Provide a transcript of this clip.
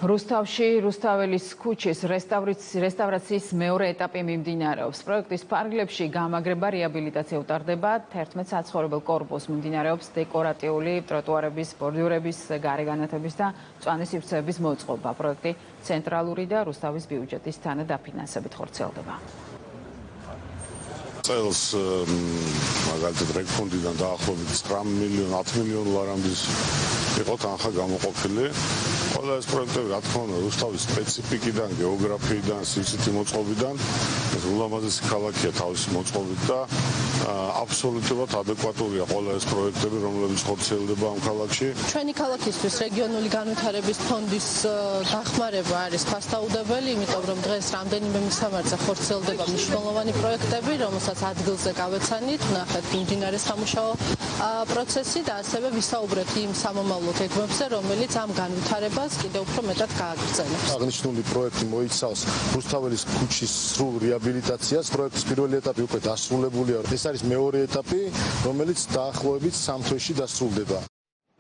რუსთავში რუსთაველის ქუჩის რესტავრაციის მეორე ეტაპი მიმდინარეობს. პროექტის ფარგლებში გამაგრება, რეაბილიტაცია უტარდება, 11 საცხოვრებელ კორპუსს მიმდინარეობს დეკორატიული ტროტუარების, ბორდიურების, გარე განათების და მწვანე სივრცეების მოწყობა. პროექტი ცენტრალური და რუსთავის ბიუჯეტის თანადაფინანსებით ხორციელდება. წელს მაგალითად რეგფონდიდან დაახლოებით 9 მილიონ 10 მილიონ ლარამდის იყო თანხა გამოყოფილი. ყველა ეს პროექტები, რა თქმა უნდა, რუსთავის სპეციფიკიდან, გეოგრაფიიდან, სივრცითი მოწყობიდან ეს ულამაზესი ქალაქია თავისი მოწყობით და აბსოლუტურად ადეკვატურია ყველა ეს პროექტები, რომლებიც ხორციელდება ამ ქალაქში. ჩვენი ქალაქისთვის რეგიონული განვითარების ფონდის დახმარება არის ფასდაუდებელი, იმიტომ რომ დღეს რამდენიმე მისამართზე ხორციელდება მნიშვნელოვანი პროექტები, რომელსაც ადგილზე გავეცანით, ნახეთ მიმდინარე სამუშაო პროცესი და ასევე ვისაუბრეთ იმ სამომავლო გეგმებზე, რომელიც ამ განვითარებას კიდევ უფრო მეტად გააგრძელებს. აღნიშნული პროექტი მოიცავს რუსთაველის ქუჩის სრულ რეაბილიტაციას. პროექტის პირველი ეტაპი უკვე დასრულებულია. ეს არის მეორე ეტაპი, რომელიც დაახლოებით 3 თვეში დასრულდება.